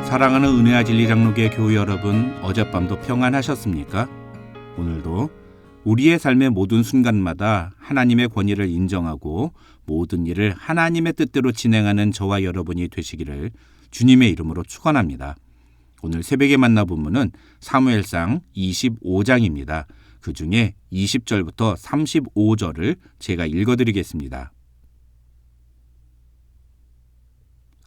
사랑하는 은혜와 진리 장로교회 교우 여러분, 어젯밤도 평안하셨습니까? 오늘도 우리의 삶의 모든 순간마다 하나님의 권위를 인정하고 모든 일을 하나님의 뜻대로 진행하는 저와 여러분이 되시기를 주님의 이름으로 축원합니다. 오늘 새벽에 만나 본문은 사무엘상 25장입니다. 그 중에 20절부터 35절을 제가 읽어드리겠습니다.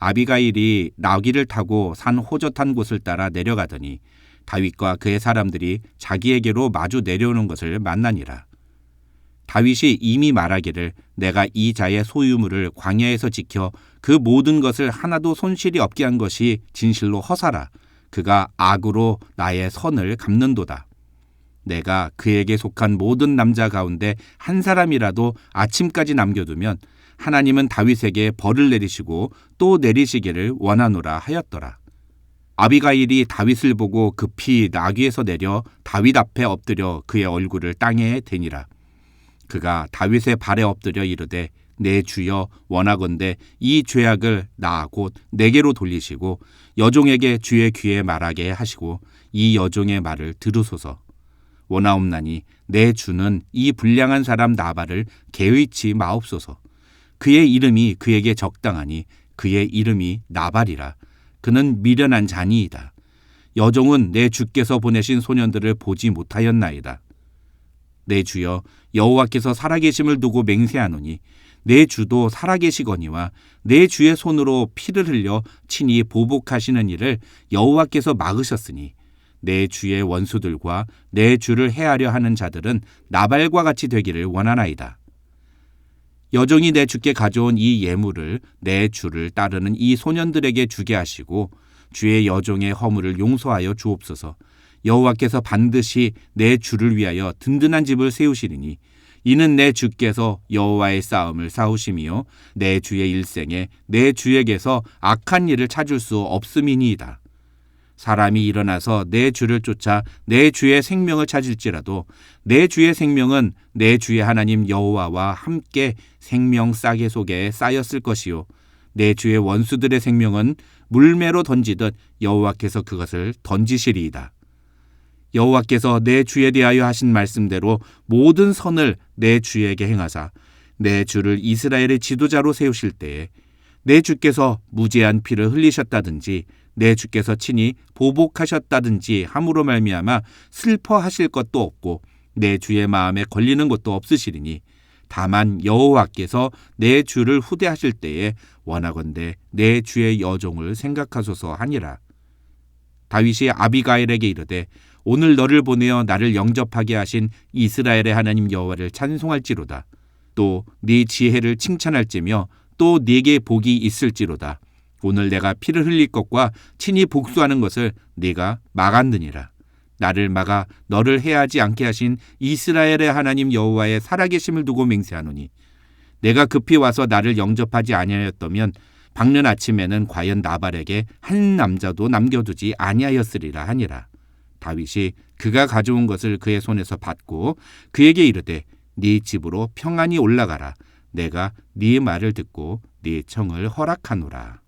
아비가일이 나귀를 타고 산 호젓한 곳을 따라 내려가더니 다윗과 그의 사람들이 자기에게로 마주 내려오는 것을 만나니라. 다윗이 이미 말하기를 내가 이 자의 소유물을 광야에서 지켜 그 모든 것을 하나도 손실이 없게 한 것이 진실로 허사라. 그가 악으로 나의 선을 갚는도다. 내가 그에게 속한 모든 남자 가운데 한 사람이라도 아침까지 남겨두면 하나님은 다윗에게 벌을 내리시고 또 내리시기를 원하노라 하였더라. 아비가일이 다윗을 보고 급히 나귀에서 내려 다윗 앞에 엎드려 그의 얼굴을 땅에 대니라. 그가 다윗의 발에 엎드려 이르되 내 주여 원하건대 이 죄악을 나 곧 내게로 돌리시고 여종에게 주의 귀에 말하게 하시고 이 여종의 말을 들으소서. 원하옵나니 내 주는 이 불량한 사람 나발을 개의치 마옵소서. 그의 이름이 그에게 적당하니 그의 이름이 나발이라. 그는 미련한 자니이다. 여종은 내 주께서 보내신 소년들을 보지 못하였나이다. 내 주여 여호와께서 살아계심을 두고 맹세하노니 내 주도 살아계시거니와 내 주의 손으로 피를 흘려 친히 보복하시는 일을 여호와께서 막으셨으니 내 주의 원수들과 내 주를 해하려 하는 자들은 나발과 같이 되기를 원하나이다. 여종이 내 주께 가져온 이 예물을 내 주를 따르는 이 소년들에게 주게 하시고 주의 여종의 허물을 용서하여 주옵소서. 여호와께서 반드시 내 주를 위하여 든든한 집을 세우시리니 이는 내 주께서 여호와의 싸움을 싸우심이요 내 주의 일생에 내 주에게서 악한 일을 찾을 수 없음이니이다. 사람이 일어나서 내 주를 쫓아 내 주의 생명을 찾을지라도 내 주의 생명은 내 주의 하나님 여호와와 함께 생명 싸개 속에 쌓였을 것이요 내 주의 원수들의 생명은 물매로 던지듯 여호와께서 그것을 던지시리이다. 여호와께서 내 주에 대하여 하신 말씀대로 모든 선을 내 주에게 행하사 내 주를 이스라엘의 지도자로 세우실 때에 내 주께서 무죄한 피를 흘리셨다든지 내 주께서 친히 보복하셨다든지 함으로 말미암아 슬퍼하실 것도 없고 내 주의 마음에 걸리는 것도 없으시리니 다만 여호와께서 내 주를 후대하실 때에 원하건대 내 주의 여종을 생각하소서 하니라. 다윗이 아비가일에게 이르되 오늘 너를 보내어 나를 영접하게 하신 이스라엘의 하나님 여호와를 찬송할지로다. 또 네 지혜를 칭찬할지며 또 네게 복이 있을지로다. 오늘 내가 피를 흘릴 것과 친히 복수하는 것을 네가 막았느니라. 나를 막아 너를 해하지 않게 하신 이스라엘의 하나님 여호와의 살아계심을 두고 맹세하노니 내가 급히 와서 나를 영접하지 아니하였다면 밝는 아침에는 과연 나발에게 한 남자도 남겨두지 아니하였으리라 하니라. 다윗이 그가 가져온 것을 그의 손에서 받고 그에게 이르되 네 집으로 평안히 올라가라. 내가 네 말을 듣고 네 청을 허락하노라.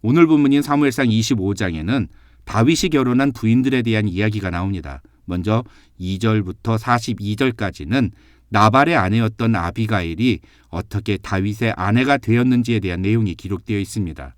오늘 본문인 사무엘상 25장에는 다윗이 결혼한 부인들에 대한 이야기가 나옵니다. 먼저 2절부터 42절까지는 나발의 아내였던 아비가일이 어떻게 다윗의 아내가 되었는지에 대한 내용이 기록되어 있습니다.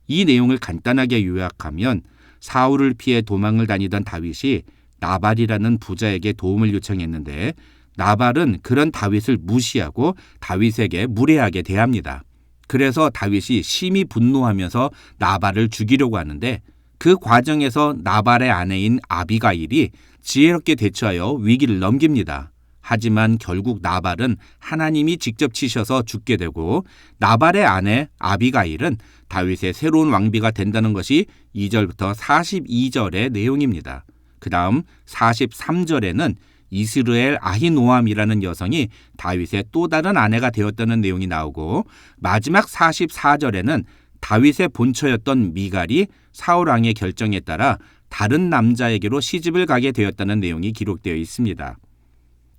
이 내용을 간단하게 요약하면 사울을 피해 도망을 다니던 다윗이 나발이라는 부자에게 도움을 요청했는데 나발은 그런 다윗을 무시하고 다윗에게 무례하게 대합니다. 그래서 다윗이 심히 분노하면서 나발을 죽이려고 하는데 그 과정에서 나발의 아내인 아비가일이 지혜롭게 대처하여 위기를 넘깁니다. 하지만 결국 나발은 하나님이 직접 치셔서 죽게 되고 나발의 아내 아비가일은 다윗의 새로운 왕비가 된다는 것이 2절부터 42절의 내용입니다. 그 다음 43절에는 이스라엘 아히노암이라는 여성이 다윗의 또 다른 아내가 되었다는 내용이 나오고 마지막 44절에는 다윗의 본처였던 미갈이 사울 왕의 결정에 따라 다른 남자에게로 시집을 가게 되었다는 내용이 기록되어 있습니다.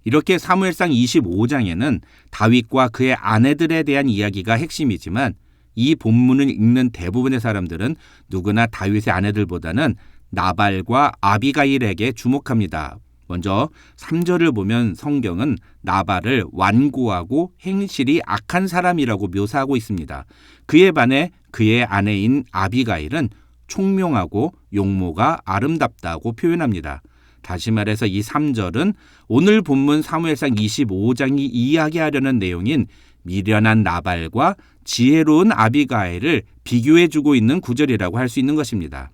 이렇게 사무엘상 25장에는 다윗과 그의 아내들에 대한 이야기가 핵심이지만 이 본문을 읽는 대부분의 사람들은 누구나 다윗의 아내들보다는 나발과 아비가일에게 주목합니다. 먼저 3절을 보면 성경은 나발을 완고하고 행실이 악한 사람이라고 묘사하고 있습니다. 그에 반해 그의 아내인 아비가일은 총명하고 용모가 아름답다고 표현합니다. 다시 말해서 이 3절은 오늘 본문 사무엘상 25장이 이야기하려는 내용인 미련한 나발과 지혜로운 아비가일을 비교해주고 있는 구절이라고 할 수 있는 것입니다.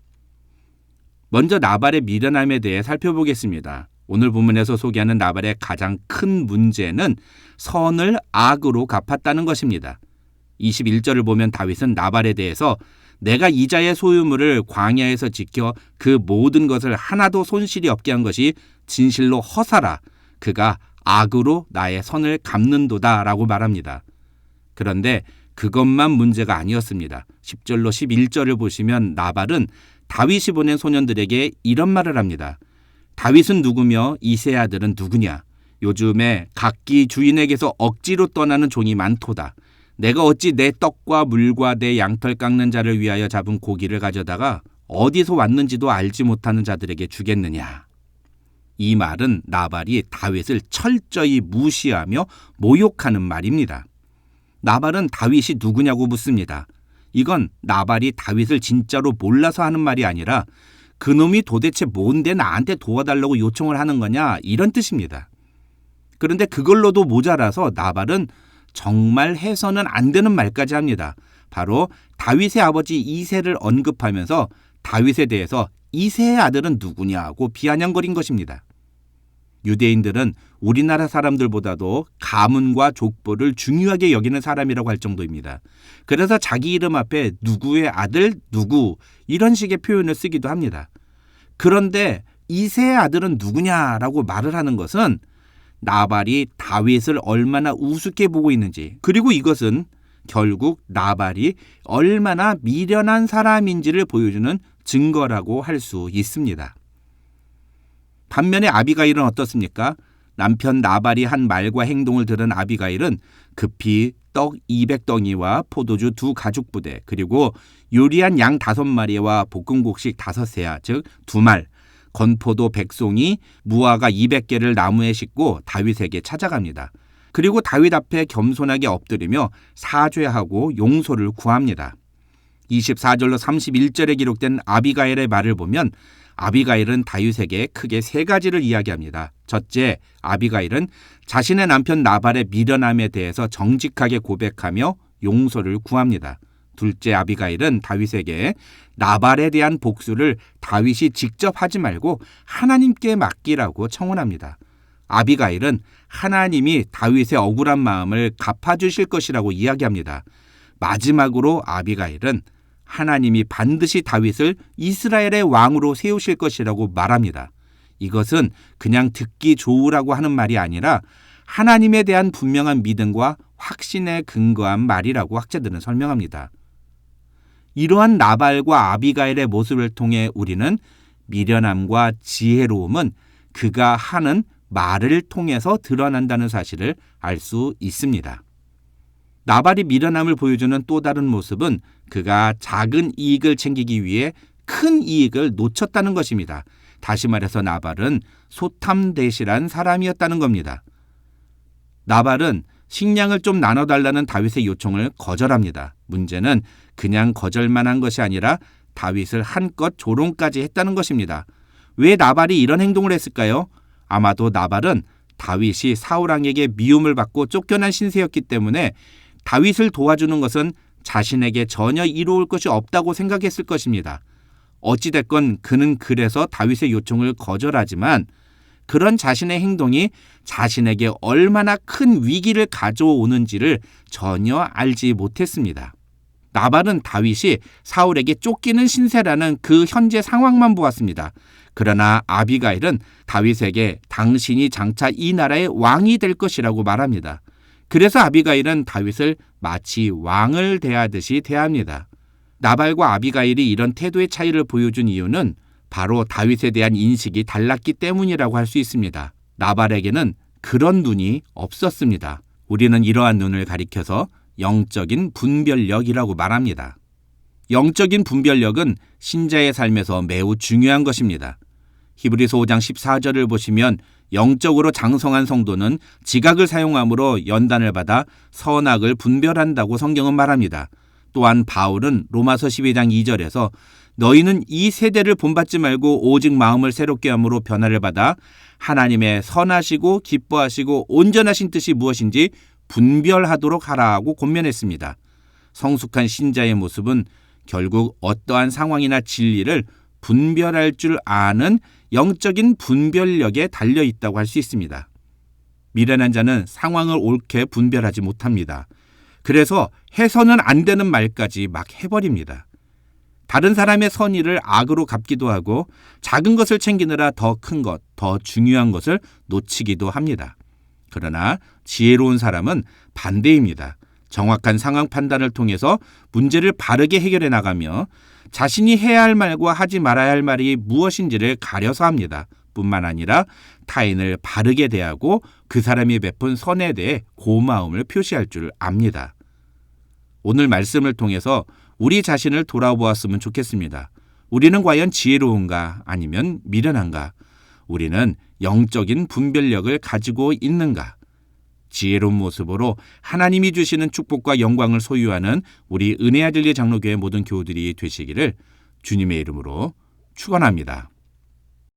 먼저 나발의 미련함에 대해 살펴보겠습니다. 오늘 본문에서 소개하는 나발의 가장 큰 문제는 선을 악으로 갚았다는 것입니다. 21절을 보면 다윗은 나발에 대해서 내가 이자의 소유물을 광야에서 지켜 그 모든 것을 하나도 손실이 없게 한 것이 진실로 허사라. 그가 악으로 나의 선을 갚는도다 라고 말합니다. 그런데 그것만 문제가 아니었습니다. 10절로 11절을 보시면 나발은 다윗이 보낸 소년들에게 이런 말을 합니다. 다윗은 누구며 이새의 아들은 누구냐? 요즘에 각기 주인에게서 억지로 떠나는 종이 많도다. 내가 어찌 내 떡과 물과 내 양털 깎는 자를 위하여 잡은 고기를 가져다가 어디서 왔는지도 알지 못하는 자들에게 주겠느냐? 이 말은 나발이 다윗을 철저히 무시하며 모욕하는 말입니다. 나발은 다윗이 누구냐고 묻습니다. 이건 나발이 다윗을 진짜로 몰라서 하는 말이 아니라 그놈이 도대체 뭔데 나한테 도와달라고 요청을 하는 거냐 이런 뜻입니다. 그런데 그걸로도 모자라서 나발은 정말 해서는 안 되는 말까지 합니다. 바로 다윗의 아버지 이새를 언급하면서 다윗에 대해서 이새의 아들은 누구냐고 비아냥거린 것입니다. 유대인들은 우리나라 사람들보다도 가문과 족보를 중요하게 여기는 사람이라고 할 정도입니다. 그래서 자기 이름 앞에 누구의 아들, 누구 이런 식의 표현을 쓰기도 합니다. 그런데 이새의 아들은 누구냐라고 말을 하는 것은 나발이 다윗을 얼마나 우습게 보고 있는지, 그리고 이것은 결국 나발이 얼마나 미련한 사람인지를 보여주는 증거라고 할 수 있습니다. 반면에 아비가일은 어떻습니까? 남편 나발이 한 말과 행동을 들은 아비가일은 급히 떡 200덩이와 포도주 2가죽부대 그리고 요리한 양 5마리와 볶음곡식 5세야 즉 2말, 건포도 100송이, 무화과 200개를 나무에 싣고 다윗에게 찾아갑니다. 그리고 다윗 앞에 겸손하게 엎드리며 사죄하고 용서를 구합니다. 24절로 31절에 기록된 아비가일의 말을 보면 아비가일은 다윗에게 크게 3가지를 이야기합니다. 첫째, 아비가일은 자신의 남편 나발의 미련함에 대해서 정직하게 고백하며 용서를 구합니다. 둘째, 아비가일은 다윗에게 나발에 대한 복수를 다윗이 직접 하지 말고 하나님께 맡기라고 청원합니다. 아비가일은 하나님이 다윗의 억울한 마음을 갚아주실 것이라고 이야기합니다. 마지막으로 아비가일은 하나님이 반드시 다윗을 이스라엘의 왕으로 세우실 것이라고 말합니다. 이것은 그냥 듣기 좋으라고 하는 말이 아니라 하나님에 대한 분명한 믿음과 확신에 근거한 말이라고 학자들은 설명합니다. 이러한 나발과 아비가일의 모습을 통해 우리는 미련함과 지혜로움은 그가 하는 말을 통해서 드러난다는 사실을 알 수 있습니다. 나발이 미련함을 보여주는 또 다른 모습은 그가 작은 이익을 챙기기 위해 큰 이익을 놓쳤다는 것입니다. 다시 말해서 나발은 소탐대실한 사람이었다는 겁니다. 나발은 식량을 좀 나눠달라는 다윗의 요청을 거절합니다. 문제는 그냥 거절만 한 것이 아니라 다윗을 한껏 조롱까지 했다는 것입니다. 왜 나발이 이런 행동을 했을까요? 아마도 나발은 다윗이 사울왕에게 미움을 받고 쫓겨난 신세였기 때문에 다윗을 도와주는 것은 자신에게 전혀 이로울 것이 없다고 생각했을 것입니다. 어찌됐건 그는 그래서 다윗의 요청을 거절하지만 그런 자신의 행동이 자신에게 얼마나 큰 위기를 가져오는지를 전혀 알지 못했습니다. 나발은 다윗이 사울에게 쫓기는 신세라는 그 현재 상황만 보았습니다. 그러나 아비가일은 다윗에게 당신이 장차 이 나라의 왕이 될 것이라고 말합니다. 그래서 아비가일은 다윗을 마치 왕을 대하듯이 대합니다. 나발과 아비가일이 이런 태도의 차이를 보여준 이유는 바로 다윗에 대한 인식이 달랐기 때문이라고 할 수 있습니다. 나발에게는 그런 눈이 없었습니다. 우리는 이러한 눈을 가리켜서 영적인 분별력이라고 말합니다. 영적인 분별력은 신자의 삶에서 매우 중요한 것입니다. 히브리서 5장 14절을 보시면 영적으로 장성한 성도는 지각을 사용함으로 연단을 받아 선악을 분별한다고 성경은 말합니다. 또한 바울은 로마서 12장 2절에서 너희는 이 세대를 본받지 말고 오직 마음을 새롭게 함으로 변화를 받아 하나님의 선하시고 기뻐하시고 온전하신 뜻이 무엇인지 분별하도록 하라고 권면했습니다. 성숙한 신자의 모습은 결국 어떠한 상황이나 진리를 분별할 줄 아는 영적인 분별력에 달려 있다고 할 수 있습니다. 미련한 자는 상황을 옳게 분별하지 못합니다. 그래서 해서는 안 되는 말까지 막 해버립니다. 다른 사람의 선의를 악으로 갚기도 하고 작은 것을 챙기느라 더 큰 것, 더 중요한 것을 놓치기도 합니다. 그러나 지혜로운 사람은 반대입니다. 정확한 상황 판단을 통해서 문제를 바르게 해결해 나가며 자신이 해야 할 말과 하지 말아야 할 말이 무엇인지를 가려서 합니다. 뿐만 아니라 타인을 바르게 대하고 그 사람이 베푼 선에 대해 고마움을 표시할 줄 압니다. 오늘 말씀을 통해서 우리 자신을 돌아보았으면 좋겠습니다. 우리는 과연 지혜로운가 아니면 미련한가? 우리는 영적인 분별력을 가지고 있는가? 지혜로운 모습으로 하나님이 주시는 축복과 영광을 소유하는 우리 은혜아들리 장로교회 모든 교우들이 되시기를 주님의 이름으로 축원합니다.